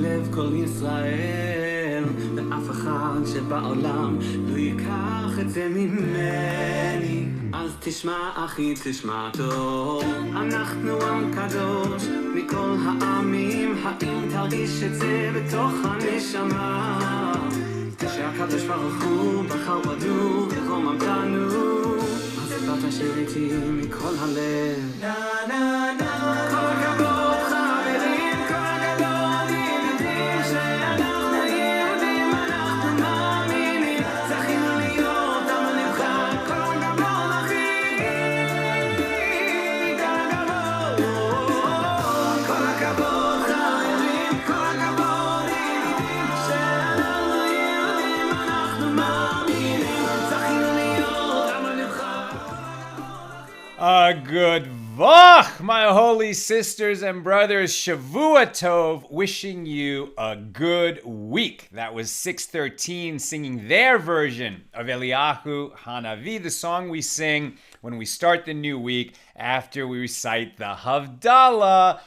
לב כל ישראל, ואף אחד שבעולם לא ייקח את זה ממני. אז תשמע אחי, תשמע טוב, אנחנו עם קדוש מכל העמים. האם תרגיש את זה בתוך הנשמה, שהקדוש ברוך הוא בחר בנו ורומם אותנו, אז באת שיר איתי מכל הלב. נה נה נה, כל הכבוד חברים, כל הגדול ידידים, שאנחנו יהודים, אנחנו מאמינים, זכינו להיות עם הנבחר. כל הכבוד אחי, כל הכבוד חברים, כל הכבוד ידידים, שאנחנו יהודים, אנחנו מאמינים, זכינו להיות עם הנבחר. A good vach, my holy sisters and brothers. Shavua Tov, wishing you a good week. That was 613 singing their version of Eliyahu Hanavi, the song we sing when we start the new week after we recite the Havdalah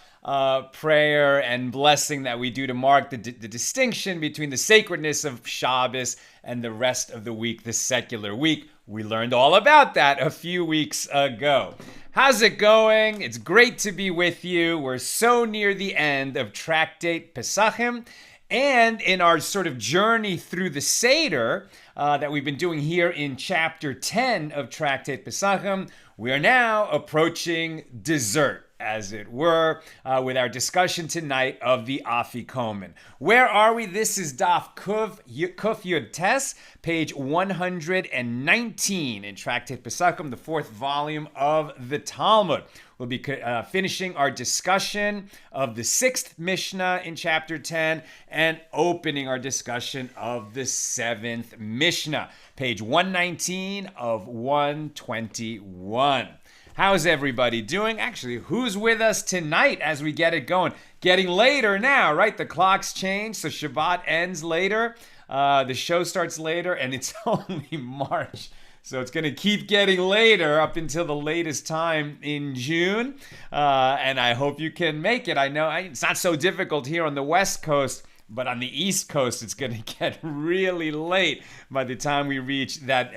prayer and blessing that we do to mark the distinction between the sacredness of Shabbos and the rest of the week, the secular week. We learned all about that a few weeks ago. How's it going? It's great to be with you. We're so near the end of Tractate Pesachim, and in our sort of journey through the Seder that we've been doing here in chapter 10 of Tractate Pesachim, we are now approaching dessert, as it were, with our discussion tonight of the Afikoman. Where are we? This is Daf Kuf Yud Tes, page 119 in Tractate Pesachim, the fourth volume of the Talmud. We'll be finishing our discussion of the sixth Mishna in chapter 10 and opening our discussion of the seventh Mishna, page 119 of 121. How's everybody doing? Actually, who's with us tonight as we get it going? Getting later now, right? The clocks change, so Shabbat ends later. The show starts later, and it's only March. So it's going to keep getting later up until the latest time in June. And I hope you can make it. I know it's not so difficult here on the West Coast, but on the East Coast, it's going to get really late by the time we reach that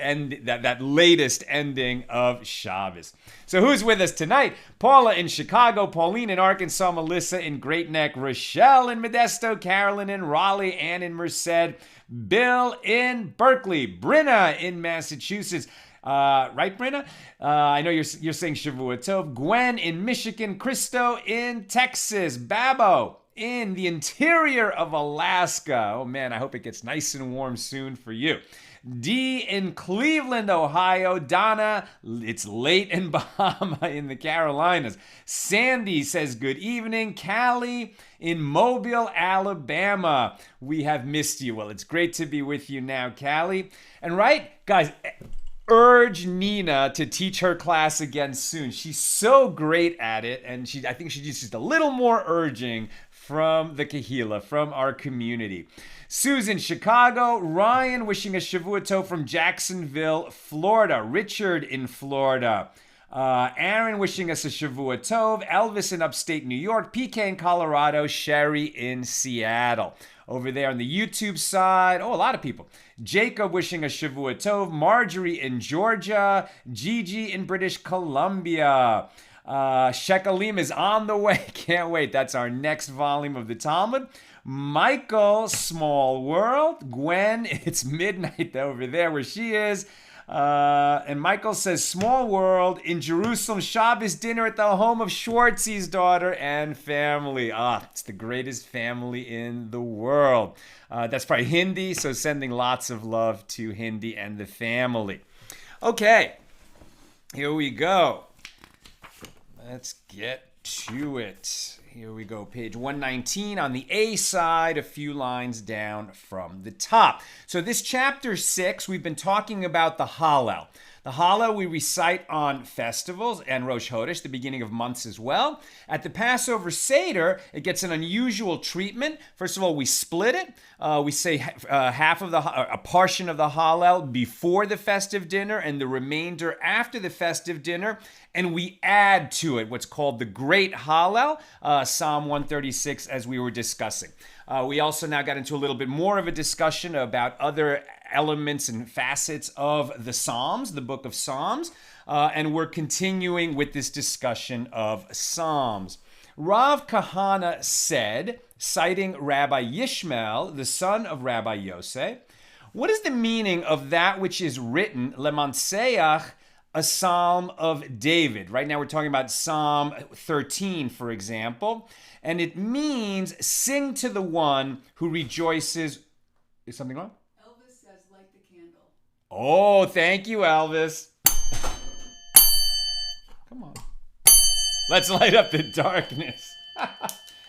latest ending of Shabbos. So who's with us tonight? Paula in Chicago, Pauline in Arkansas, Melissa in Great Neck, Rochelle in Modesto, Carolyn in Raleigh, Ann in Merced, Bill in Berkeley, Brinna in Massachusetts. Right, Brinna? I know you're saying Shavua Tov. Gwen in Michigan, Christo in Texas, Babo in the interior of Alaska. Oh man, I hope it gets nice and warm soon for you. Dee in Cleveland, Ohio. Donna, it's late in Bahama in the Carolinas. Sandy says good evening. Callie in Mobile, Alabama. We have missed you. Well, it's great to be with you now, Callie. And right, guys, urge Nina to teach her class again soon. She's so great at it, and I think she needs just a little more urging from the Kahila, from our community. Susan, Chicago. Ryan wishing a Shavua Tov from Jacksonville, Florida. Richard in Florida. Aaron wishing us a Shavua Tov. Elvis in upstate New York. PK in Colorado. Sherry in Seattle. Over there on the YouTube side, a lot of people. Jacob wishing a Shavua Tov. Marjorie in Georgia. Gigi in British Columbia. Shekalim is on the way. Can't wait. That's our next volume of the Talmud. Michael, Small World. Gwen, it's midnight over there where she is. And Michael says, Small World in Jerusalem, Shabbos dinner at the home of Schwartzy's daughter and family. It's the greatest family in the world. That's probably Hindi, so sending lots of love to Hindi and the family. Okay, here we go. Let's get to it. Here we go, page 119 on the A side, a few lines down from the top. So this chapter 6, we've been talking about the Hallel. The Hallel we recite on festivals and Rosh Chodesh, the beginning of months as well. At the Passover Seder, it gets an unusual treatment. First of all, we split it. We say half of a portion of the Hallel before the festive dinner and the remainder after the festive dinner. And we add to it what's called the Great Hallel, Psalm 136, as we were discussing. We also now got into a little bit more of a discussion about other elements and facets of the Psalms, the book of Psalms, and we're continuing with this discussion of Psalms. Rav Kahana said, citing Rabbi Yishmael, the son of Rabbi Yosef, what is the meaning of that which is written, Lemanseach, a Psalm of David? Right now we're talking about Psalm 13, for example, and it means sing to the one who rejoices. Is something wrong? Elvis says, light the candle. Oh, thank you, Elvis. Come on. Let's light up the darkness.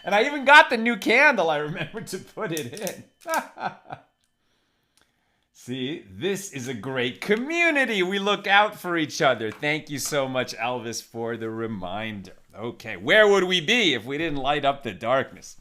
And I even got the new candle. I remembered to put it in. See, this is a great community. We look out for each other. Thank you so much, Elvis, for the reminder. Okay, where would we be if we didn't light up the darkness?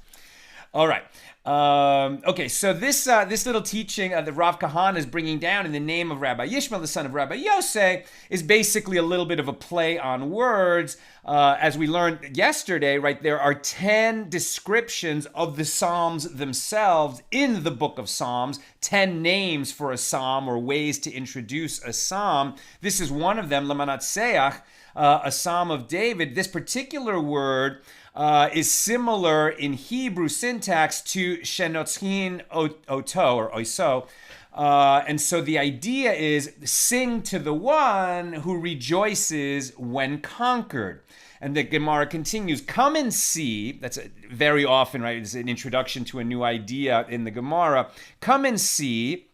All right. Okay, so this little teaching that Rav Kahana is bringing down in the name of Rabbi Yishmael, the son of Rabbi Yosef, is basically a little bit of a play on words. As we learned yesterday, right, there are 10 descriptions of the Psalms themselves in the book of Psalms, 10 names for a psalm or ways to introduce a psalm. This is one of them, Lemanatseach, a psalm of David. This particular word is similar in Hebrew syntax to shenotzhin oto or oiso. And so the idea is sing to the one who rejoices when conquered. And the Gemara continues, come and see, that's very often, right, it's an introduction to a new idea in the Gemara, come and see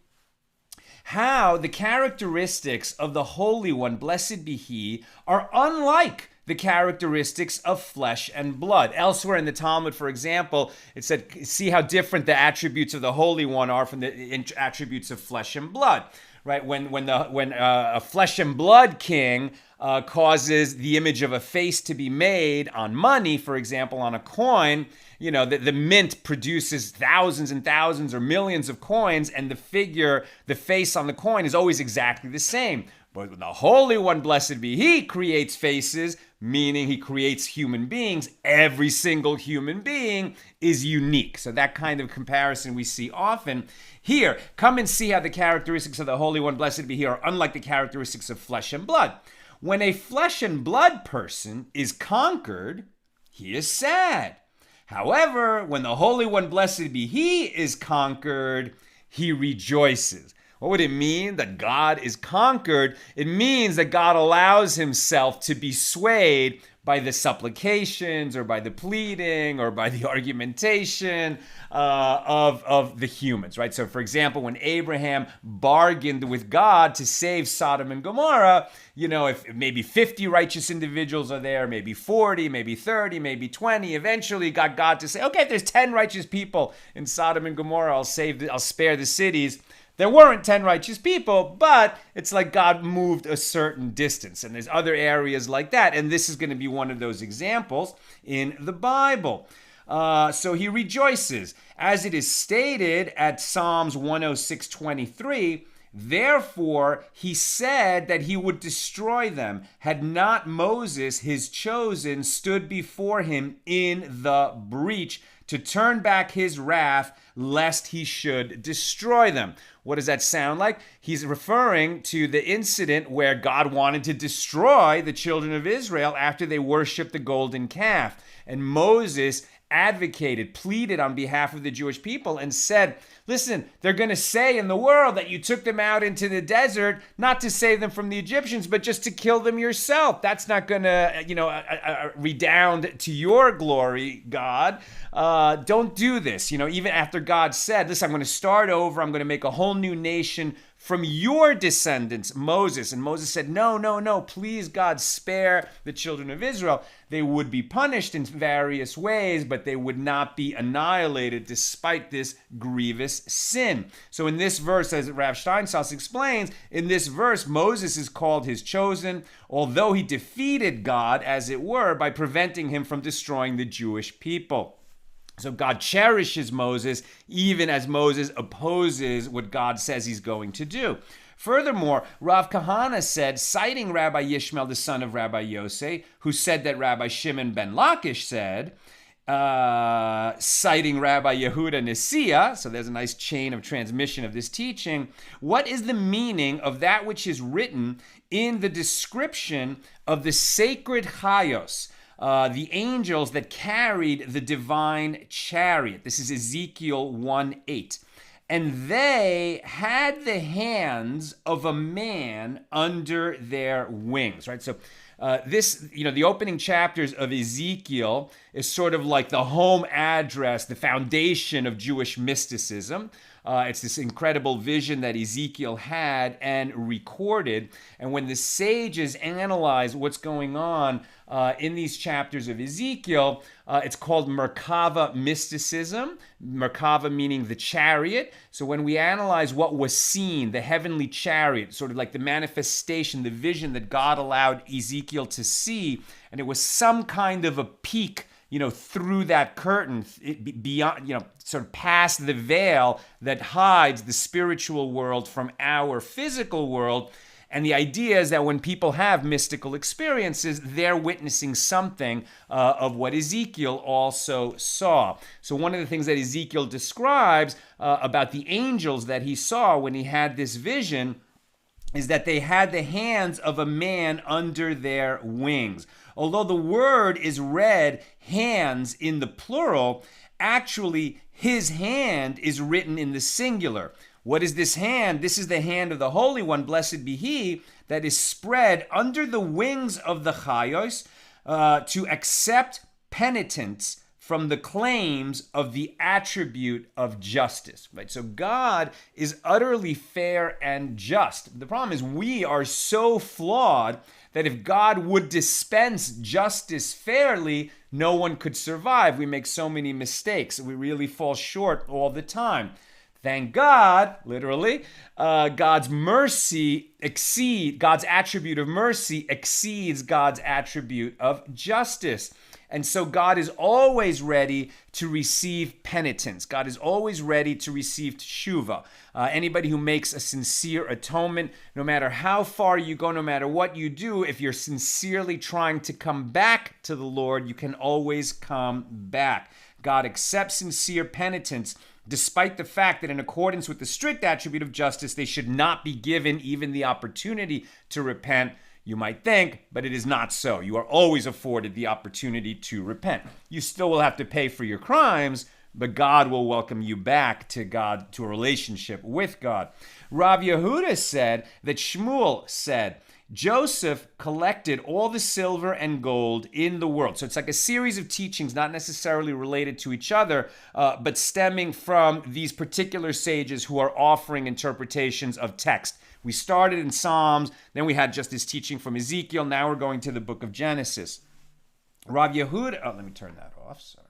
how the characteristics of the Holy One, blessed be He, are unlike the characteristics of flesh and blood. Elsewhere in the Talmud, for example, it said, see how different the attributes of the Holy One are from the attributes of flesh and blood. Right? When a flesh and blood king causes the image of a face to be made on money, for example, on a coin, you know, the mint produces thousands and thousands or millions of coins, and the face on the coin is always exactly the same. But when the Holy One, blessed be He, creates faces, meaning He creates human beings, every single human being is unique. So that kind of comparison we see often. Here, come and see how the characteristics of the Holy One, blessed be He, are unlike the characteristics of flesh and blood. When a flesh and blood person is conquered, he is sad. However, when the Holy One, blessed be He, is conquered, he rejoices. What would it mean that God is conquered? It means that God allows Himself to be swayed by the supplications or by the pleading or by the argumentation of the humans, right? So, for example, when Abraham bargained with God to save Sodom and Gomorrah, you know, if maybe 50 righteous individuals are there, maybe 40, maybe 30, maybe 20, eventually got God to say, okay, if there's 10 righteous people in Sodom and Gomorrah, I'll spare the cities. There weren't 10 righteous people, but it's like God moved a certain distance. And there's other areas like that. And this is going to be one of those examples in the Bible. So He rejoices. As it is stated at Psalms 106:23, therefore He said that He would destroy them, had not Moses, His chosen, stood before Him in the breach to turn back His wrath, lest He should destroy them. What does that sound like? He's referring to the incident where God wanted to destroy the children of Israel after they worshiped the golden calf. And Moses advocated, pleaded on behalf of the Jewish people and said, listen, they're going to say in the world that you took them out into the desert, not to save them from the Egyptians, but just to kill them yourself. That's not going to, redound to your glory, God. Don't do this. You know, even after God said, listen, I'm going to start over. I'm going to make a whole new nation from your descendants, Moses. And Moses said, no, no, no, please, God, spare the children of Israel. They would be punished in various ways, but they would not be annihilated despite this grievous sin. So in this verse, as Rav Steinsaltz explains, in this verse, Moses is called his chosen, although he defeated God, as it were, by preventing him from destroying the Jewish people. So God cherishes Moses even as Moses opposes what God says he's going to do. Furthermore, Rav Kahana said, citing Rabbi Yishmael, the son of Rabbi Yosei, who said that Rabbi Shimon ben Lakish said, citing Rabbi Yehuda Nesiah, so there's a nice chain of transmission of this teaching, what is the meaning of that which is written in the description of the sacred Chayos, the angels that carried the divine chariot? This is Ezekiel 1:8. And they had the hands of a man under their wings, right? So the opening chapters of Ezekiel is sort of like the home address, the foundation of Jewish mysticism. It's this incredible vision that Ezekiel had and recorded. And when the sages analyze what's going on in these chapters of Ezekiel, it's called Merkava mysticism. Merkava meaning the chariot. So when we analyze what was seen, the heavenly chariot, sort of like the manifestation, the vision that God allowed Ezekiel to see, and it was some kind of a peek, through that curtain, beyond, sort of past the veil that hides the spiritual world from our physical world. And the idea is that when people have mystical experiences, they're witnessing something of what Ezekiel also saw. So one of the things that Ezekiel describes about the angels that he saw when he had this vision is that they had the hands of a man under their wings. Although the word is read hands in the plural, actually his hand is written in the singular. What is this hand? This is the hand of the Holy One, blessed be he, that is spread under the wings of the Chayos to accept penitents from the claims of the attribute of justice, right? So God is utterly fair and just. The problem is we are so flawed that if God would dispense justice fairly, no one could survive. We make so many mistakes. We really fall short all the time. Thank God, literally, God's mercy God's attribute of mercy exceeds God's attribute of justice. And so God is always ready to receive penitence. God is always ready to receive teshuvah. Anybody who makes a sincere atonement, no matter how far you go, no matter what you do, if you're sincerely trying to come back to the Lord, you can always come back. God accepts sincere penitence, despite the fact that in accordance with the strict attribute of justice, they should not be given even the opportunity to repent. You might think, but it is not so. You are always afforded the opportunity to repent. You still will have to pay for your crimes, but God will welcome you back to God, to a relationship with God. Rav Yehuda said that Shmuel said, Joseph collected all the silver and gold in the world. So it's like a series of teachings, not necessarily related to each other, but stemming from these particular sages who are offering interpretations of text. We started in Psalms, then we had just this teaching from Ezekiel, now we're going to the book of Genesis. Rav Yehuda, let me turn that off, sorry.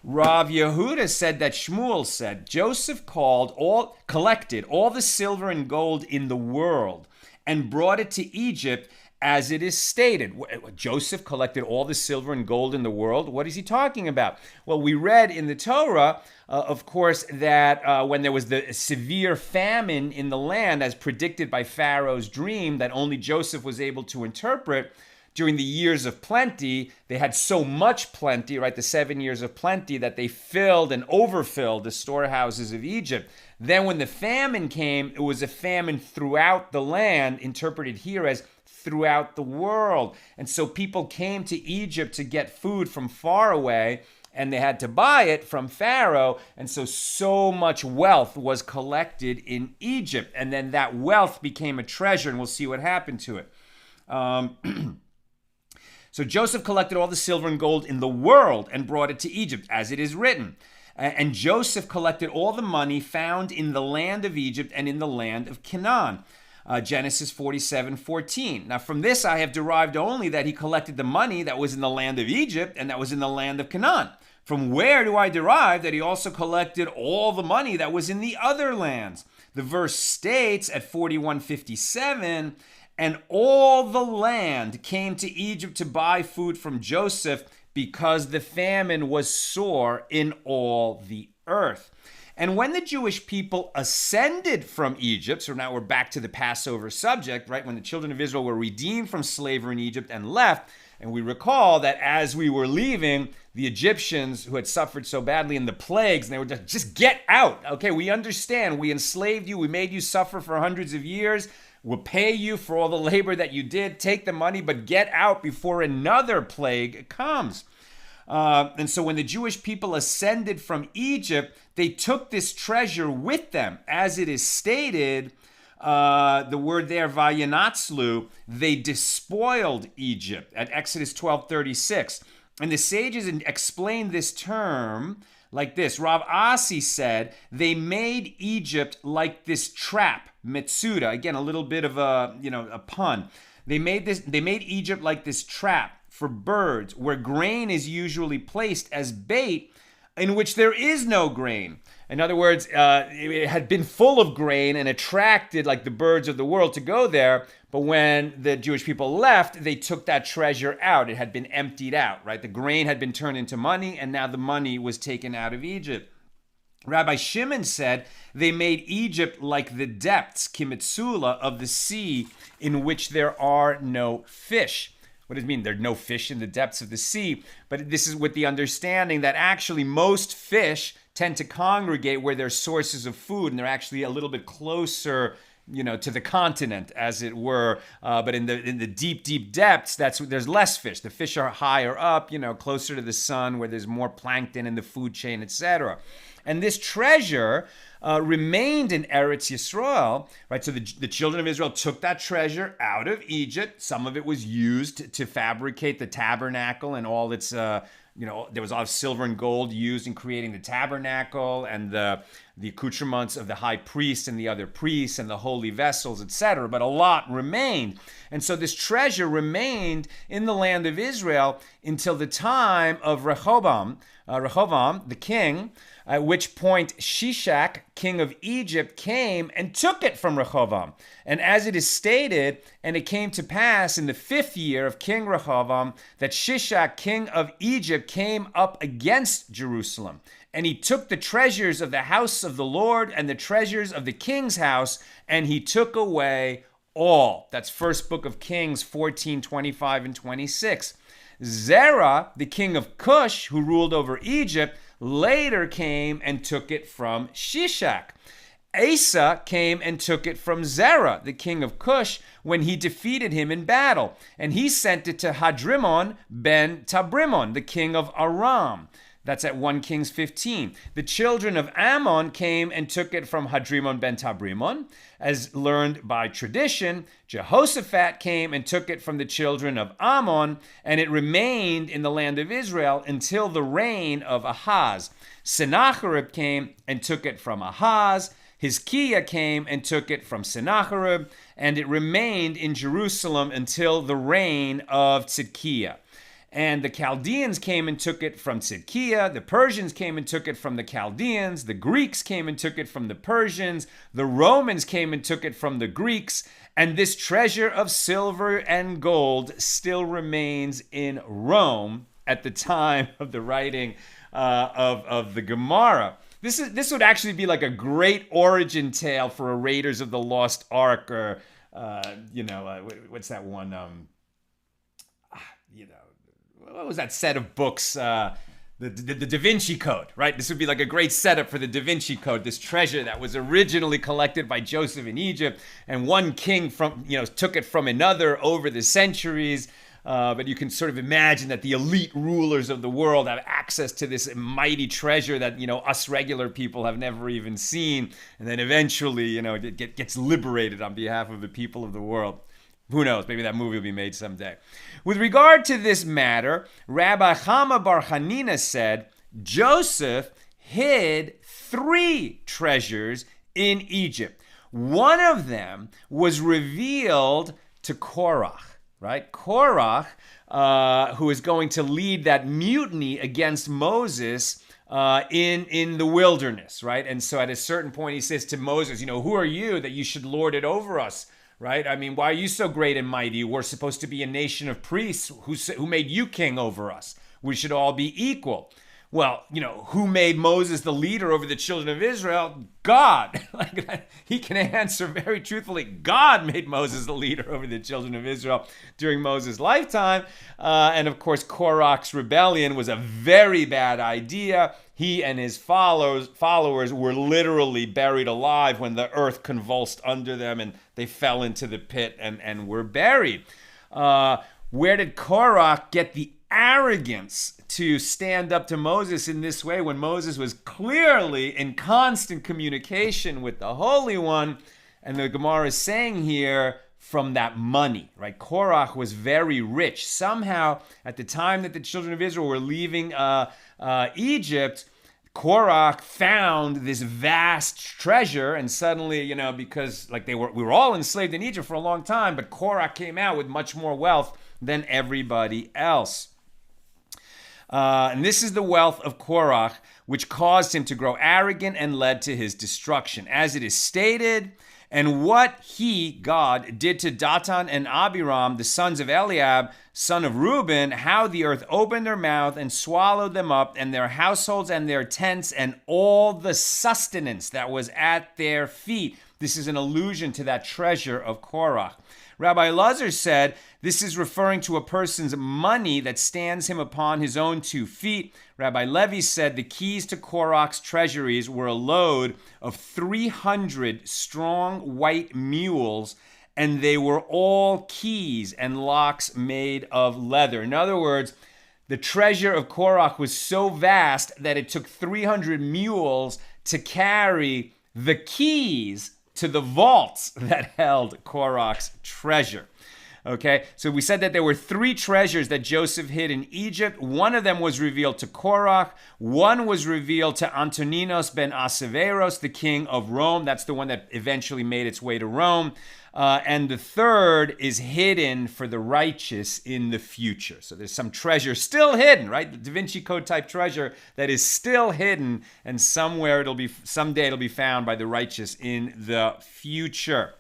Rav Yehuda said that Shmuel said, Joseph collected all the silver and gold in the world and brought it to Egypt, as it is stated. Joseph collected all the silver and gold in the world. What is he talking about? Well, we read in the Torah, of course, that when there was the severe famine in the land, as predicted by Pharaoh's dream that only Joseph was able to interpret, during the years of plenty, they had so much plenty, right, the 7 years of plenty, that they filled and overfilled the storehouses of Egypt. Then when the famine came, it was a famine throughout the land, interpreted here as throughout the world. And so people came to Egypt to get food from far away, and they had to buy it from Pharaoh. And so much wealth was collected in Egypt. And then that wealth became a treasure, and we'll see what happened to it. So Joseph collected all the silver and gold in the world and brought it to Egypt, as it is written. And Joseph collected all the money found in the land of Egypt and in the land of Canaan. Genesis 47:14. Now from this I have derived only that he collected the money that was in the land of Egypt and that was in the land of Canaan. From where do I derive that he also collected all the money that was in the other lands? The verse states at 41:57, and all the land came to Egypt to buy food from Joseph because the famine was sore in all the earth. And when the Jewish people ascended from Egypt, so now we're back to the Passover subject, right? When the children of Israel were redeemed from slavery in Egypt and left, and we recall that as we were leaving, the Egyptians who had suffered so badly in the plagues, and they were just get out. Okay, we understand. We enslaved you. We made you suffer for hundreds of years. We'll pay you for all the labor that you did. Take the money, but get out before another plague comes. And so when the Jewish people ascended from Egypt, they took this treasure with them. As it is stated, the word there, vayanatzlu, they despoiled Egypt at Exodus 12:36. And the sages explained this term like this. Rav Asi said, they made Egypt like this trap, metsuda. Again, a little bit of a pun. They made Egypt like this trap for birds, where grain is usually placed as bait, in which there is no grain. In other words, it had been full of grain and attracted like the birds of the world to go there. But when the Jewish people left, they took that treasure out. It had been emptied out, right? The grain had been turned into money, and now the money was taken out of Egypt. Rabbi Shimon said they made Egypt like the depths, kimitsula, of the sea in which there are no fish. What does it mean? There are no fish in the depths of the sea. But this is with the understanding that actually most fish tend to congregate where there's sources of food, and they're actually a little bit closer, to the continent, as it were. But in the deep depths, there's less fish. The fish are higher up, closer to the sun, where there's more plankton in the food chain, etc. And this treasure remained in Eretz Yisrael, right? So the children of Israel took that treasure out of Egypt. Some of it was used to fabricate the tabernacle and all its, there was a lot of silver and gold used in creating the tabernacle and the accoutrements of the high priest and the other priests and the holy vessels, etc. But a lot remained. And so this treasure remained in the land of Israel until the time of Rehoboam, the king, at which point Shishak, king of Egypt, came and took it from Rehoboam. And as it is stated, and it came to pass in the 5th year of King Rehoboam, that Shishak, king of Egypt, came up against Jerusalem. And he took the treasures of the house of the Lord and the treasures of the king's house, and he took away all. That's first book of Kings 14:25 and 26. Zerah, the king of Cush, who ruled over Egypt, later came and took it from Shishak. Asa came and took it from Zerah, the king of Cush, when he defeated him in battle. And he sent it to Hadrimon ben Tabrimon, the king of Aram. That's at 1 Kings 15. The children of Ammon came and took it from Hadrimon ben Tabrimon. As learned by tradition, Jehoshaphat came and took it from the children of Ammon, and it remained in the land of Israel until the reign of Ahaz. Sennacherib came and took it from Ahaz. Hizkiah came and took it from Sennacherib, and it remained in Jerusalem until the reign of Tzidkiah. And the Chaldeans came and took it from Tzidkiah. The Persians came and took it from the Chaldeans. The Greeks came and took it from the Persians. The Romans came and took it from the Greeks. And this treasure of silver and gold still remains in Rome at the time of the writing of the Gemara. This would actually be like a great origin tale for a Raiders of the Lost Ark, or what's that one? What was that set of books? The Da Vinci Code, right? This would be like a great setup for the Da Vinci Code. This treasure that was originally collected by Joseph in Egypt, and one king took it from another over the centuries. But you can sort of imagine that the elite rulers of the world have access to this mighty treasure that, us regular people have never even seen. And then eventually, it gets liberated on behalf of the people of the world. Who knows? Maybe that movie will be made someday. With regard to this matter, Rabbi Chama Bar Hanina said, Joseph hid 3 treasures in Egypt. One of them was revealed to Korach, right? Korach, who is going to lead that mutiny against Moses in the wilderness, right? And so at a certain point, he says to Moses, who are you that you should lord it over us, right? I mean, why are you so great and mighty? We're supposed to be a nation of priests. Who made you king over us? We should all be equal. Well, who made Moses the leader over the children of Israel? God. He can answer very truthfully. God made Moses the leader over the children of Israel during Moses' lifetime. And of course, Korach's rebellion was a very bad idea. He and his followers were literally buried alive when the earth convulsed under them and they fell into the pit and were buried. Where did Korach get the arrogance to stand up to Moses in this way when Moses was clearly in constant communication with the Holy One? And the Gemara is saying here, from that money, right? Korach was very rich. Somehow, at the time that the children of Israel were leaving Egypt, Korach found this vast treasure, and suddenly, because we were all enslaved in Egypt for a long time, but Korach came out with much more wealth than everybody else. And this is the wealth of Korach, which caused him to grow arrogant and led to his destruction. As it is stated, and what he, God, did to Datan and Abiram, the sons of Eliab, son of Reuben, how the earth opened their mouth and swallowed them up, and their households and their tents, and all the sustenance that was at their feet. This is an allusion to that treasure of Korach. Rabbi Elazar said, this is referring to a person's money that stands him upon his own 2 feet. Rabbi Levi said the keys to Korach's treasuries were a load of 300 strong white mules, and they were all keys and locks made of leather. In other words, the treasure of Korach was so vast that it took 300 mules to carry the keys to the vaults that held Korach's treasure. Okay, so we said that there were 3 treasures that Joseph hid in Egypt. One of them was revealed to Korach. One was revealed to Antoninos ben Asaveros, the king of Rome. That's the one that eventually made its way to Rome. And the third is hidden for the righteous in the future. So there's some treasure still hidden, right? The Da Vinci Code type treasure that is still hidden, and someday it'll be found by the righteous in the future.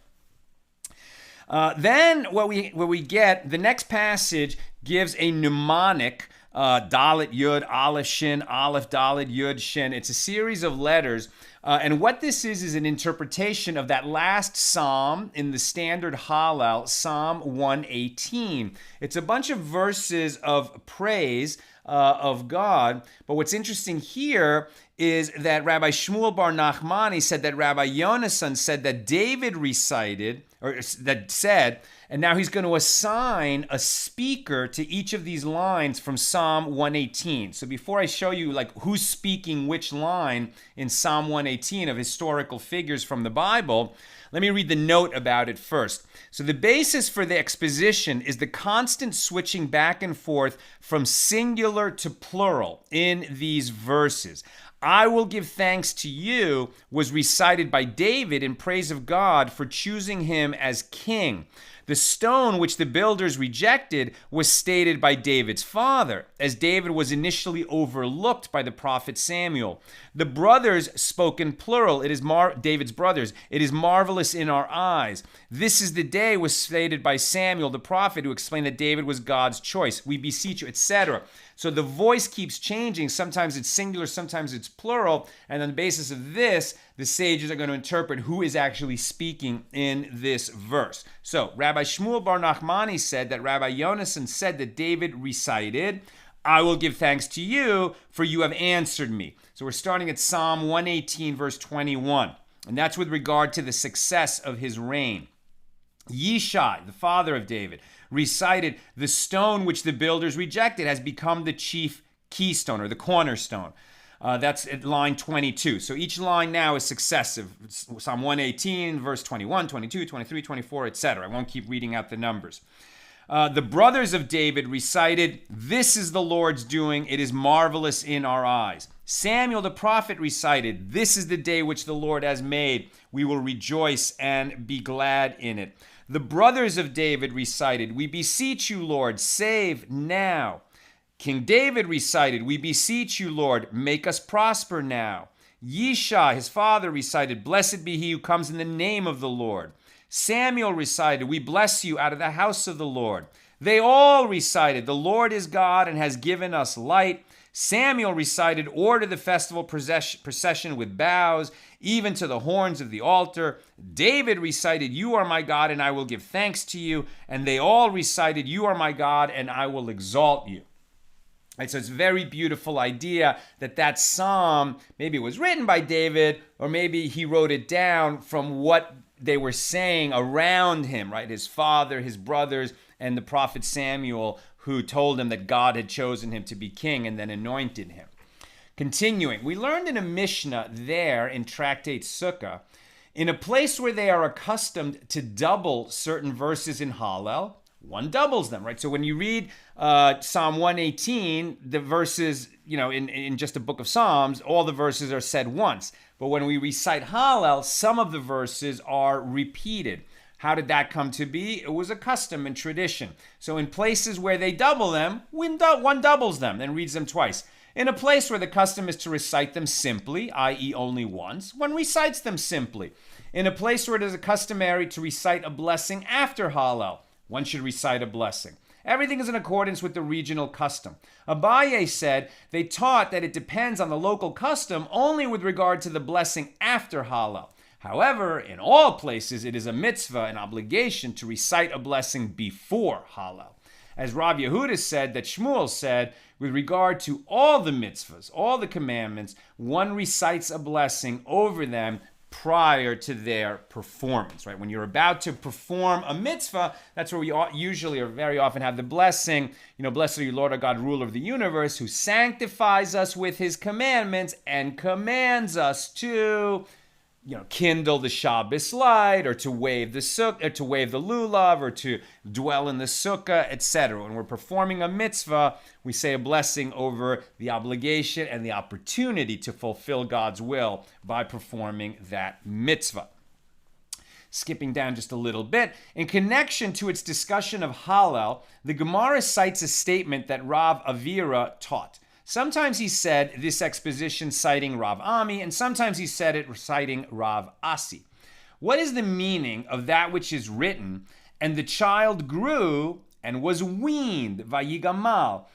Then what we get, the next passage gives a mnemonic, Dalet Yud, Aleph Shin, Aleph Dalet Yud Shin. It's a series of letters. And what this is an interpretation of that last psalm in the standard Hallel, Psalm 118. It's a bunch of verses of praise of God. But what's interesting here is that Rabbi Shmuel Bar Nachmani said that Rabbi Yonasan said that David recited, or that said, and now he's going to assign a speaker to each of these lines from Psalm 118. So before I show you who's speaking which line in Psalm 118 of historical figures from the Bible, let me read the note about it first. So the basis for the exposition is the constant switching back and forth from singular to plural in these verses. I will give thanks to you was recited by David in praise of God for choosing him as king. The stone which the builders rejected was stated by David's father, as David was initially overlooked by the prophet Samuel. The brothers spoke in plural. It is David's brothers. It is marvelous in our eyes. This is the day was stated by Samuel, the prophet, who explained that David was God's choice. We beseech you, etc. So the voice keeps changing. Sometimes it's singular, sometimes it's plural. And on the basis of this, the sages are going to interpret who is actually speaking in this verse. So Rabbi Shmuel Bar Nachmani said that Rabbi Yonasan said that David recited, I will give thanks to you, for you have answered me. So we're starting at Psalm 118, verse 21. And that's with regard to the success of his reign. Yishai, the father of David, recited, the stone which the builders rejected has become the chief keystone, or the cornerstone. That's at line 22. So each line now is successive. Psalm 118, verse 21, 22, 23, 24, etc. I won't keep reading out the numbers. The brothers of David recited, "This is the Lord's doing. It is marvelous in our eyes." Samuel the prophet recited, "This is the day which the Lord has made. We will rejoice and be glad in it." The brothers of David recited, "We beseech you, Lord, save now." King David recited, "We beseech you, Lord, make us prosper now." Yishai, his father, recited, "Blessed be he who comes in the name of the Lord." Samuel recited, "We bless you out of the house of the Lord." They all recited, "The Lord is God and has given us light." Samuel recited, "Order the festival procession with boughs, even to the horns of the altar." David recited, "You are my God, and I will give thanks to you." And they all recited, "You are my God, and I will exalt you." Right, so it's a very beautiful idea that psalm, maybe it was written by David, or maybe he wrote it down from what they were saying around him, right? His father, his brothers, and the prophet Samuel, who told him that God had chosen him to be king and then anointed him. Continuing, we learned in a Mishna there in Tractate Sukkah, in a place where they are accustomed to double certain verses in Hallel, one doubles them, right? So when you read Psalm 118, the verses, in just a book of Psalms, all the verses are said once. But when we recite Hallel, some of the verses are repeated. How did that come to be? It was a custom and tradition. So in places where they double them, one doubles them and reads them twice. In a place where the custom is to recite them simply, i.e. only once, one recites them simply. In a place where it is customary to recite a blessing after Hallel, one should recite a blessing. Everything is in accordance with the regional custom. Abaye said they taught that it depends on the local custom only with regard to the blessing after Hallel. However, in all places, it is a mitzvah, an obligation, to recite a blessing before Hallel. As Rav Yehuda said, that Shmuel said, with regard to all the mitzvahs, all the commandments, one recites a blessing over them prior to their performance, right? When you're about to perform a mitzvah, that's where we usually or very often have the blessing, blessed are you, Lord our God, ruler of the universe, who sanctifies us with his commandments and commands us to, kindle the Shabbos light, or to wave the sukkah, or to wave the lulav, or to dwell in the sukkah, etc. When we're performing a mitzvah, we say a blessing over the obligation and the opportunity to fulfill God's will by performing that mitzvah. Skipping down just a little bit, in connection to its discussion of Hallel, the Gemara cites a statement that Rav Avira taught. Sometimes he said this exposition citing Rav Ami, and sometimes he said it citing Rav Asi. What is the meaning of that which is written, "And the child grew and was weaned," vayigamal,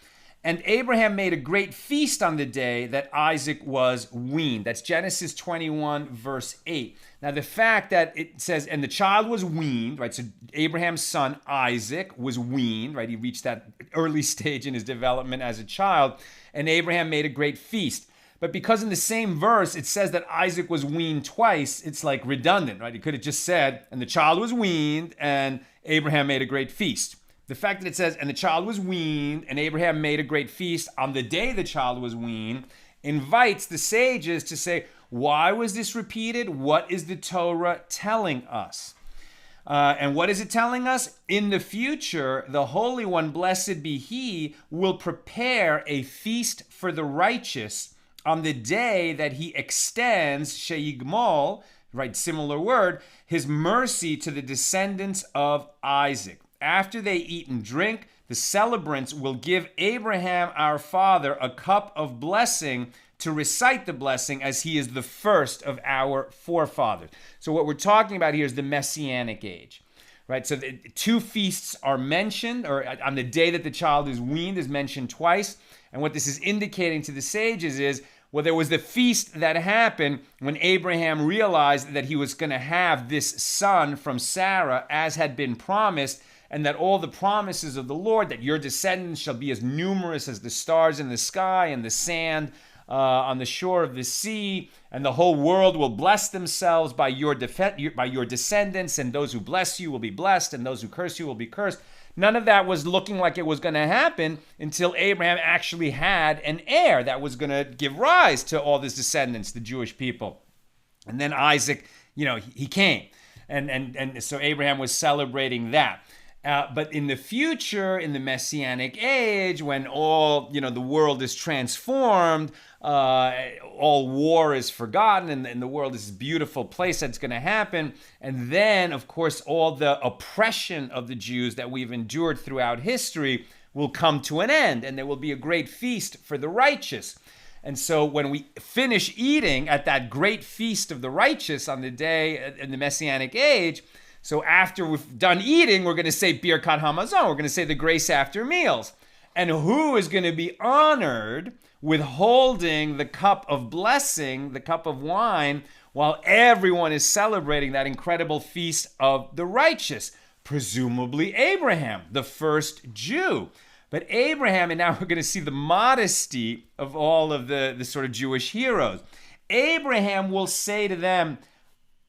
"and Abraham made a great feast on the day that Isaac was weaned"? That's Genesis 21, verse 8. Now, the fact that it says, "and the child was weaned," right? So Abraham's son, Isaac, was weaned, right? He reached that early stage in his development as a child, and Abraham made a great feast. But because in the same verse it says that Isaac was weaned twice, it's like redundant, right? He could have just said, "and the child was weaned, and Abraham made a great feast." The fact that it says, "and the child was weaned, and Abraham made a great feast on the day the child was weaned," invites the sages to say, why was this repeated? What is the Torah telling us? And what is it telling us? In the future, the Holy One, blessed be He, will prepare a feast for the righteous on the day that He extends, sheyigmol, right, similar word, His mercy to the descendants of Isaac. After they eat and drink, the celebrants will give Abraham, our father, a cup of blessing to recite the blessing, as he is the first of our forefathers. So what we're talking about here is the Messianic age, right? So the two feasts are mentioned, or on the day that the child is weaned is mentioned twice. And what this is indicating to the sages is, well, there was the feast that happened when Abraham realized that he was going to have this son from Sarah, as had been promised, and that all the promises of the Lord, that your descendants shall be as numerous as the stars in the sky and the sand on the shore of the sea, and the whole world will bless themselves by your descendants, and those who bless you will be blessed, and those who curse you will be cursed. None of that was looking like it was going to happen until Abraham actually had an heir that was going to give rise to all his descendants, the Jewish people. And then Isaac, he came. And so Abraham was celebrating that. But in the future, in the Messianic age, when all, the world is transformed, all war is forgotten, and the world is this beautiful place that's going to happen. And then, of course, all the oppression of the Jews that we've endured throughout history will come to an end, and there will be a great feast for the righteous. And so when we finish eating at that great feast of the righteous on the day in the Messianic age, so after we've done eating, we're going to say Birkat Hamazon. We're going to say the grace after meals. And who is going to be honored with holding the cup of blessing, the cup of wine, while everyone is celebrating that incredible feast of the righteous? Presumably Abraham, the first Jew. But Abraham, and now we're going to see the modesty of all of the sort of Jewish heroes. Abraham will say to them,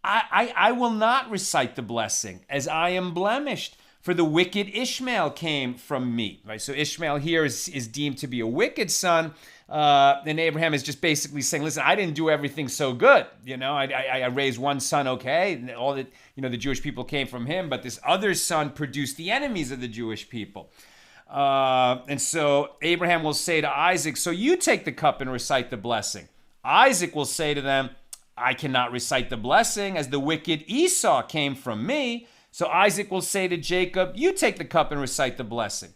I will not recite the blessing, as I am blemished, for the wicked Ishmael came from me. Right? So Ishmael here is deemed to be a wicked son, and Abraham is just basically saying, listen, I didn't do everything so good. I raised one son, okay, and all that, the Jewish people came from him, but this other son produced the enemies of the Jewish people. And so Abraham will say to Isaac, so you take the cup and recite the blessing. Isaac will say to them, I cannot recite the blessing, as the wicked Esau came from me. So Isaac will say to Jacob, you take the cup and recite the blessing.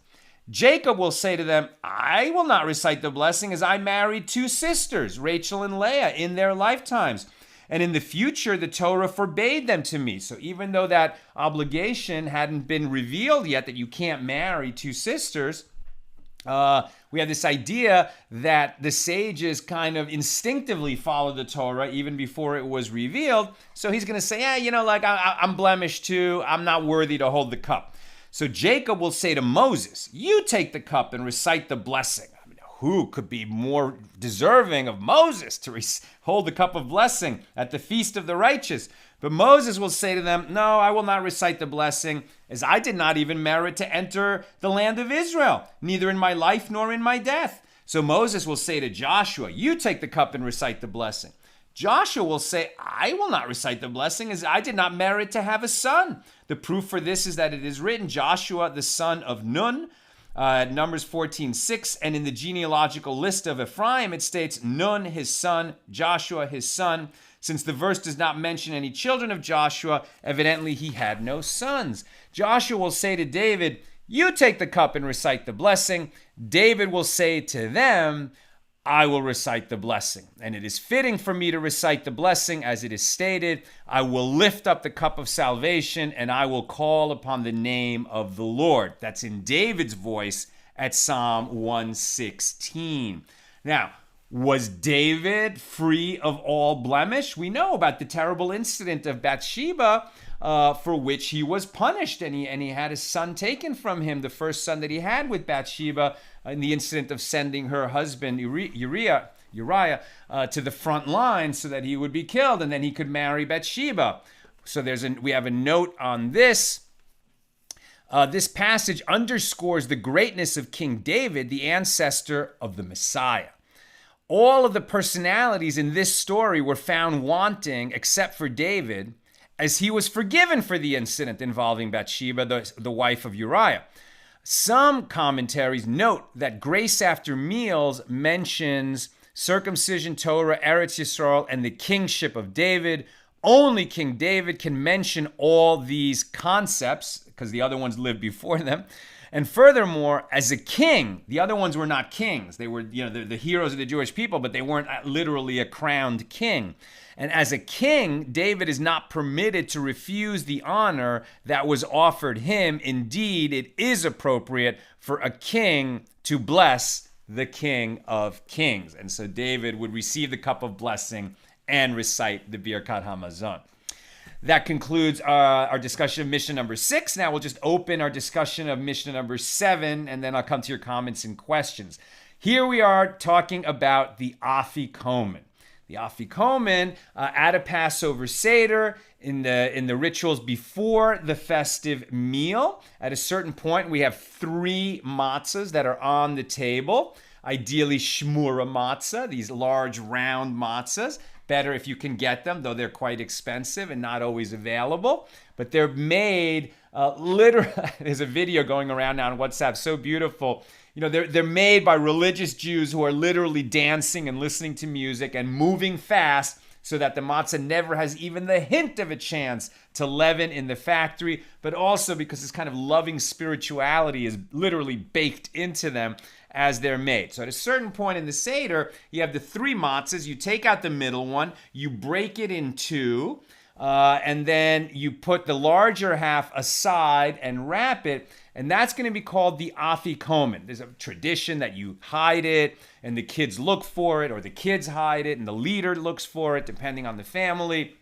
Jacob will say to them, I will not recite the blessing, as I married two sisters, Rachel and Leah, in their lifetimes. And in the future, the Torah forbade them to me. So even though that obligation hadn't been revealed yet, that you can't marry two sisters, we have this idea that the sages kind of instinctively followed the Torah even before it was revealed. So he's going to say, I'm blemished too. I'm not worthy to hold the cup. So Jacob will say to Moses, you take the cup and recite the blessing. Who could be more deserving of Moses to hold the cup of blessing at the feast of the righteous? But Moses will say to them, no, I will not recite the blessing, as I did not even merit to enter the land of Israel, neither in my life nor in my death. So Moses will say to Joshua, you take the cup and recite the blessing. Joshua will say, I will not recite the blessing, as I did not merit to have a son. The proof for this is that it is written, Joshua, the son of Nun, Numbers 14:6, and in the genealogical list of Ephraim, it states Nun, his son, Joshua, his son. Since the verse does not mention any children of Joshua, evidently he had no sons. Joshua will say to David, you take the cup and recite the blessing. David will say to them, I will recite the blessing. And it is fitting for me to recite the blessing, as it is stated, I will lift up the cup of salvation, and I will call upon the name of the Lord. That's in David's voice at Psalm 116. Now, was David free of all blemish? We know about the terrible incident of Bathsheba, for which he was punished, and he had his son taken from him, the first son that he had with Bathsheba, in the incident of sending her husband Uriah to the front line so that he would be killed, and then he could marry Bathsheba. So we have a note on this. This passage underscores the greatness of King David, the ancestor of the Messiah. All of the personalities in this story were found wanting except for David, as he was forgiven for the incident involving Bathsheba, the wife of Uriah. Some commentaries note that grace after meals mentions circumcision, Torah, Eretz Yisrael, and the kingship of David. Only King David can mention all these concepts, because the other ones lived before them. And furthermore, as a king, the other ones were not kings. They were, the heroes of the Jewish people, but they weren't literally a crowned king. And as a king, David is not permitted to refuse the honor that was offered him. Indeed, it is appropriate for a king to bless the King of Kings. And so David would receive the cup of blessing and recite the Birkat Hamazon. That concludes our discussion of Mishnah number 6. Now we'll just open our discussion of Mishnah number 7, and then I'll come to your comments and questions. Here we are talking about the Afikoman. The Afikoman at a Passover Seder, in the rituals before the festive meal. At a certain point, we have 3 matzahs that are on the table. Ideally, shmura matzah, these large round matzahs. better if you can get them, though they're quite expensive and not always available. But they're made literally. There's a video going around now on WhatsApp, so beautiful. They're made by religious Jews who are literally dancing and listening to music and moving fast, so that the matzah never has even the hint of a chance to leaven in the factory, but also because this kind of loving spirituality is literally baked into them as they're made. So at a certain point in the Seder, you have the 3 matzahs. You take out the middle one, you break it in 2, and then you put the larger half aside and wrap it, and that's going to be called the Afikoman. There's a tradition that you hide it, and the kids look for it, or the kids hide it, and the leader looks for it, depending on the family.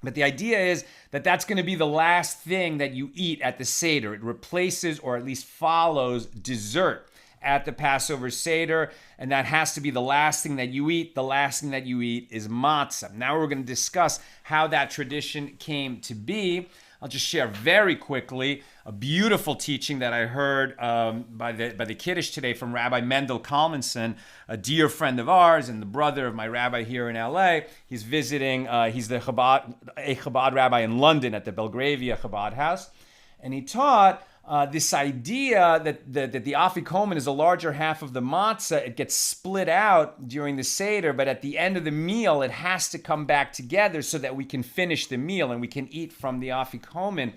But the idea is that that's going to be the last thing that you eat at the Seder. It replaces, or at least follows, dessert at the Passover Seder, and that has to be the last thing that you eat. The last thing that you eat is matzah. Now we're going to discuss how that tradition came to be. I'll just share very quickly a beautiful teaching that I heard by the Kiddush today from Rabbi Mendel Kalmanson, a dear friend of ours and the brother of my rabbi here in LA. He's visiting, he's a Chabad rabbi in London at the Belgravia Chabad house. And he taught this idea that the Afikoman is a larger half of the matzah. It gets split out during the Seder, but at the end of the meal, it has to come back together so that we can finish the meal and we can eat from the Afikoman.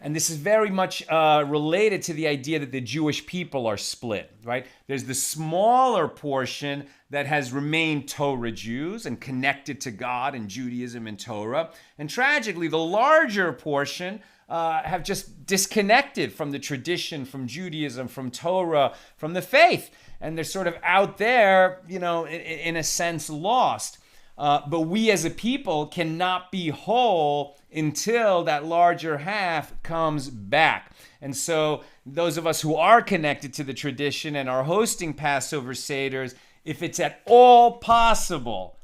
And this is very much related to the idea that the Jewish people are split, right? There's the smaller portion that has remained Torah Jews and connected to God and Judaism and Torah. And tragically, the larger portion have just disconnected from the tradition, from Judaism, from Torah, from the faith. And they're sort of out there, in a sense, lost. But we as a people cannot be whole until that larger half comes back. And so those of us who are connected to the tradition and are hosting Passover Seders, if it's at all possible,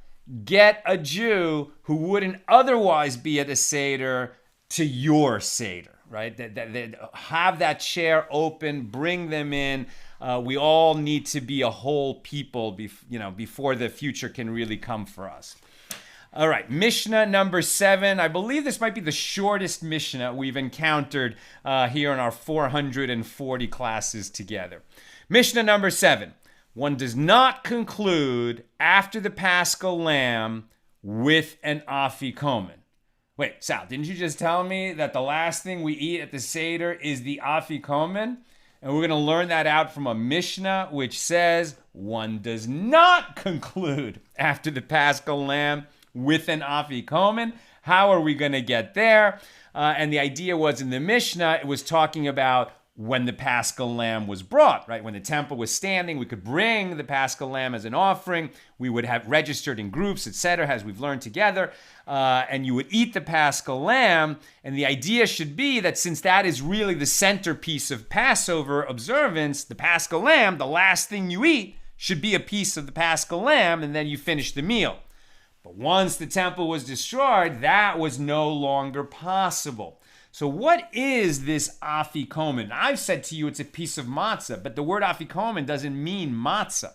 get a Jew who wouldn't otherwise be at a Seder to your Seder, right? That have that chair open, bring them in. We all need to be a whole people, before the future can really come for us. All right, Mishnah number 7. I believe this might be the shortest Mishnah we've encountered here in our 440 classes together. Mishnah number 7. One does not conclude after the Paschal lamb with an Afikoman. Wait, Sal, didn't you just tell me that the last thing we eat at the Seder is the Afikoman? And we're going to learn that out from a Mishnah, which says one does not conclude after the Paschal lamb with an Afikoman. How are we going to get there? And the idea was in the Mishnah, it was talking about when the Paschal lamb was brought, right? When the temple was standing, we could bring the Paschal lamb as an offering. We would have registered in groups, etc., as we've learned together. And you would eat the Paschal lamb. And the idea should be that since that is really the centerpiece of Passover observance, the Paschal lamb, the last thing you eat should be a piece of the Paschal lamb, and then you finish the meal. But once the temple was destroyed, that was no longer possible. So what is this Afikoman? I've said to you it's a piece of matzah, but the word Afikoman doesn't mean matzah.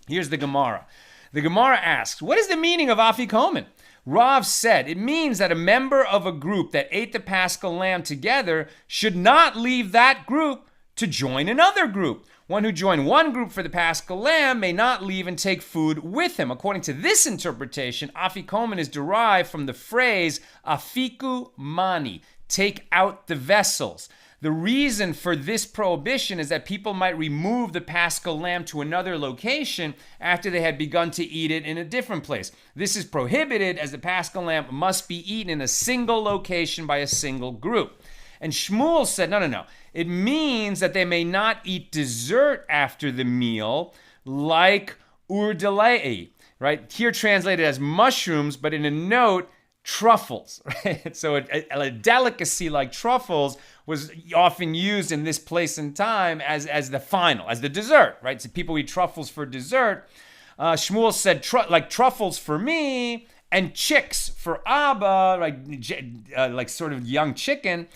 Here's the Gemara. The Gemara asks, what is the meaning of Afikoman? Rav said, it means that a member of a group that ate the Paschal lamb together should not leave that group to join another group. One who joined one group for the Paschal lamb may not leave and take food with him. According to this interpretation, Afikoman is derived from the phrase afiku mani, take out the vessels. The reason for this prohibition is that people might remove the Paschal lamb to another location after they had begun to eat it in a different place. This is prohibited as the Paschal lamb must be eaten in a single location by a single group. And Shmuel said, no. It means that they may not eat dessert after the meal like urdelei, right? Here translated as mushrooms, but in a note, truffles, right? So a delicacy like truffles was often used in this place and time as the final, as the dessert, right? So people eat truffles for dessert. Shmuel said, like truffles for me and chicks for Abba, like sort of young chicken.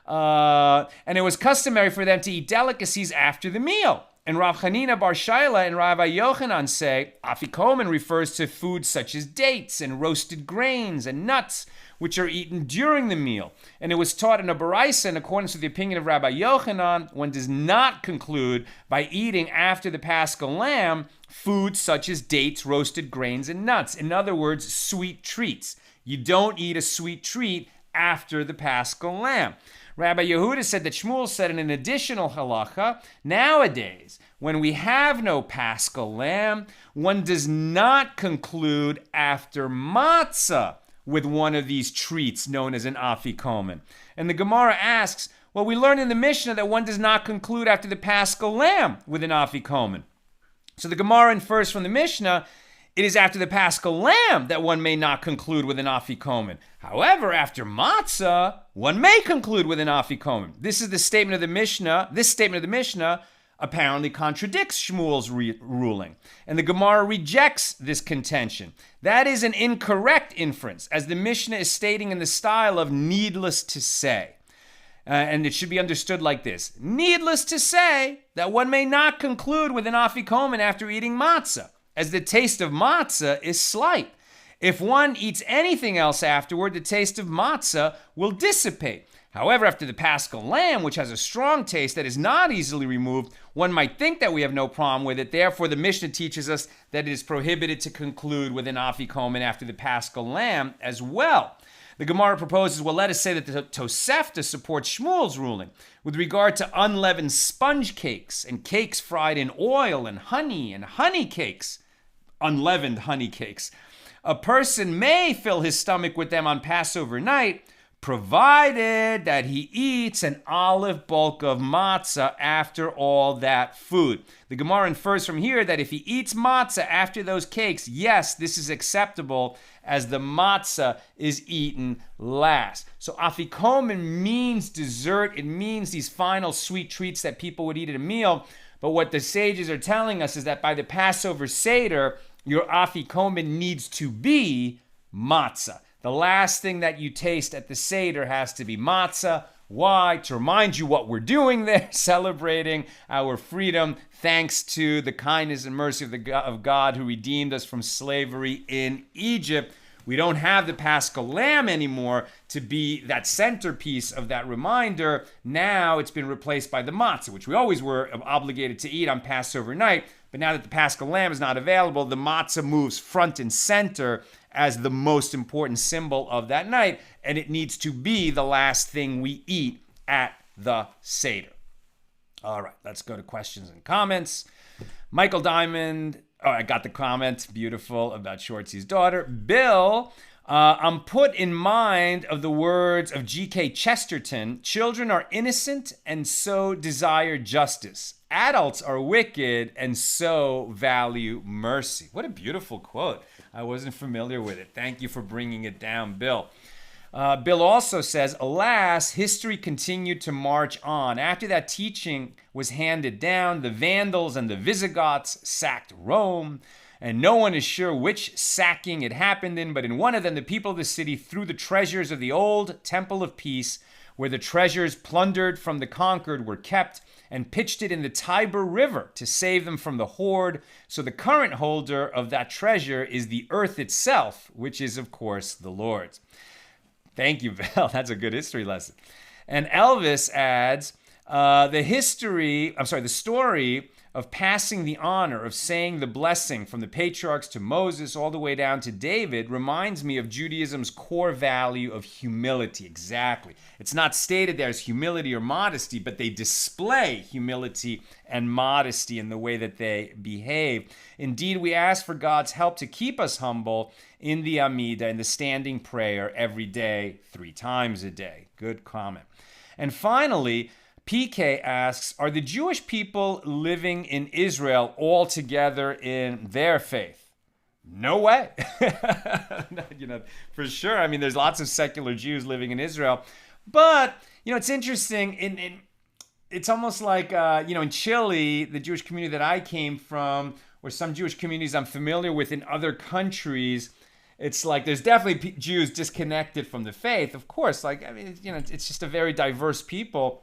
And it was customary for them to eat delicacies after the meal. And Rav Chanina Bar Shaila and Rabbi Yochanan say Afikoman refers to foods such as dates and roasted grains and nuts, which are eaten during the meal. And it was taught in a Baraisa, in accordance with the opinion of Rabbi Yochanan, one does not conclude by eating after the Paschal lamb foods such as dates, roasted grains, and nuts. In other words, sweet treats. You don't eat a sweet treat after the Paschal lamb. Rabbi Yehuda said that Shmuel said in an additional halacha, nowadays, when we have no Paschal lamb, one does not conclude after matzah with one of these treats known as an afikoman. And the Gemara asks, well, we learn in the Mishnah that one does not conclude after the Paschal lamb with an afikoman. So the Gemara infers from the Mishnah, it is after the Paschal lamb that one may not conclude with an afikoman. However, after matzah, one may conclude with an afikoman. This is the statement of the Mishnah. This statement of the Mishnah apparently contradicts Shmuel's ruling. And the Gemara rejects this contention. That is an incorrect inference, as the Mishnah is stating in the style of needless to say. And it should be understood like this. Needless to say that one may not conclude with an afikoman after eating matzah, as the taste of matzah is slight. If one eats anything else afterward, the taste of matzah will dissipate. However, after the Paschal lamb, which has a strong taste that is not easily removed, one might think that we have no problem with it. Therefore, the Mishnah teaches us that it is prohibited to conclude with an afikoman after the Paschal lamb as well. The Gemara proposes, well, let us say that the Tosefta supports Shmuel's ruling with regard to unleavened sponge cakes and cakes fried in oil and honey cakes, unleavened honey cakes. A person may fill his stomach with them on Passover night, provided that he eats an olive bulk of matzah after all that food. The Gemara infers from here that if he eats matzah after those cakes, yes, this is acceptable, as the matzah is eaten last. So afikoman means dessert. It means these final sweet treats that people would eat at a meal. But what the sages are telling us is that by the Passover Seder, your afikoman needs to be matzah. The last thing that you taste at the Seder has to be matzah. Why? To remind you what we're doing there, celebrating our freedom thanks to the kindness and mercy of God who redeemed us from slavery in Egypt. We don't have the Paschal lamb anymore to be that centerpiece of that reminder. Now it's been replaced by the matzah, which we always were obligated to eat on Passover night. But now that the Paschal lamb is not available, the matzah moves front and center as the most important symbol of that night, and it needs to be the last thing we eat at the Seder. All right, let's go to questions and comments. Michael Diamond, I got the comment, beautiful, about Shorty's daughter. Bill, I'm put in mind of the words of G.K. Chesterton, children are innocent and so desire justice. Adults are wicked and so value mercy. What a beautiful quote. I wasn't familiar with it. Thank you for bringing it down, Bill. Bill also says, alas, history continued to march on. After that teaching was handed down, the Vandals and the Visigoths sacked Rome, and no one is sure which sacking it happened in, but in one of them, the people of the city threw the treasures of the old Temple of Peace, where the treasures plundered from the conquered were kept, and pitched it in the Tiber River to save them from the horde. So the current holder of that treasure is the earth itself, which is, of course, the Lord's. Thank you, Bill. That's a good history lesson. And Elvis adds, the story of passing the honor of saying the blessing from the patriarchs to Moses all the way down to David reminds me of Judaism's core value of humility. Exactly. It's not stated there as humility or modesty, but they display humility and modesty in the way that they behave. Indeed, we ask for God's help to keep us humble in the Amidah, in the standing prayer every day, 3 times a day. Good comment. And finally, PK asks, are the Jewish people living in Israel all together in their faith? No way. For sure. I mean, there's lots of secular Jews living in Israel. But, it's interesting. It's almost like, in Chile, the Jewish community that I came from, or some Jewish communities I'm familiar with in other countries, it's like there's definitely Jews disconnected from the faith. Of course, it's just a very diverse people.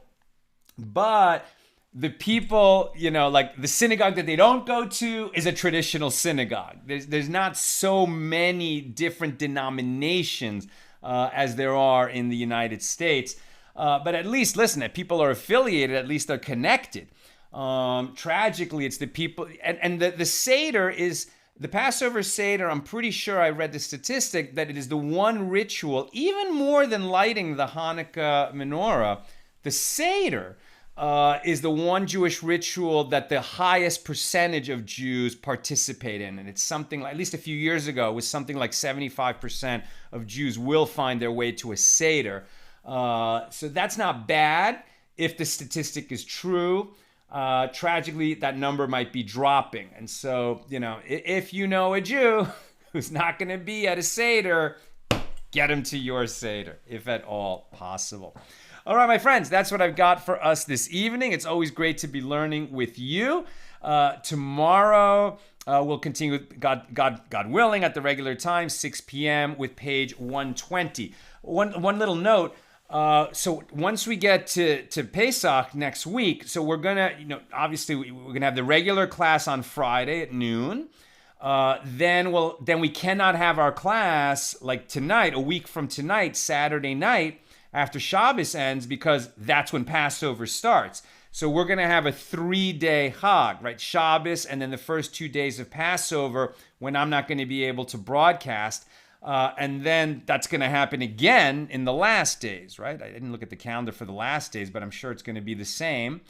But the people, like the synagogue that they don't go to is a traditional synagogue. There's not so many different denominations as there are in the United States. But at least, listen, if people are affiliated, at least they're connected. Tragically, it's the people, and the Seder is, the Passover Seder, I'm pretty sure I read the statistic that it is the one ritual, even more than lighting the Hanukkah menorah, the Seder is the one Jewish ritual that the highest percentage of Jews participate in. And it's something like, at least a few years ago, it was something like 75% of Jews will find their way to a Seder. So that's not bad if the statistic is true. Tragically, that number might be dropping. And so, if you know a Jew who's not going to be at a Seder, get him to your Seder, if at all possible. All right, my friends, that's what I've got for us this evening. It's always great to be learning with you. Tomorrow, we'll continue with God willing at the regular time, 6 p.m. with page 120. One little note. So once we get to Pesach next week, so we're gonna, obviously we're gonna have the regular class on Friday at noon. Then we cannot have our class like tonight, a week from tonight, Saturday night after Shabbos ends, because that's when Passover starts. So we're gonna have a 3-day Chag, right? Shabbos and then the first 2 days of Passover, when I'm not gonna be able to broadcast. And then that's going to happen again in the last days, right? I didn't look at the calendar for the last days, but I'm sure it's going to be the same.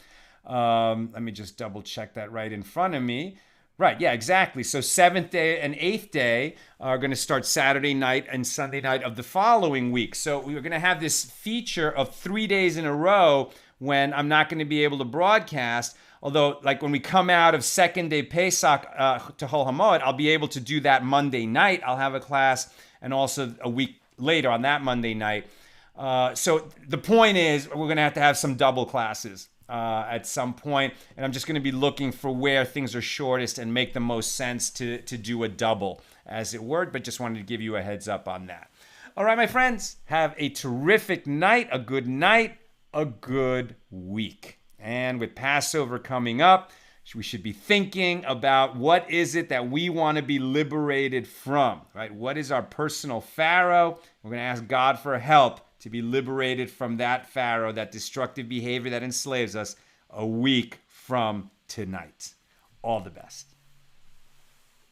Let me just double check that right in front of me. Right, yeah, exactly. So 7th day and 8th day are going to start Saturday night and Sunday night of the following week. So we're going to have this feature of 3 days in a row when I'm not going to be able to broadcast. Although, like when we come out of second day Pesach to Hol HaMoed, I'll be able to do that Monday night. I'll have a class, and also a week later on that Monday night. So the point is, we're going to have some double classes at some point, and I'm just going to be looking for where things are shortest and make the most sense to do a double, as it were. But just wanted to give you a heads up on that. All right, my friends, have a terrific night, a good week. And with Passover coming up, we should be thinking about what is it that we want to be liberated from, right? What is our personal Pharaoh? We're going to ask God for help to be liberated from that Pharaoh, that destructive behavior that enslaves us, a week from tonight. All the best.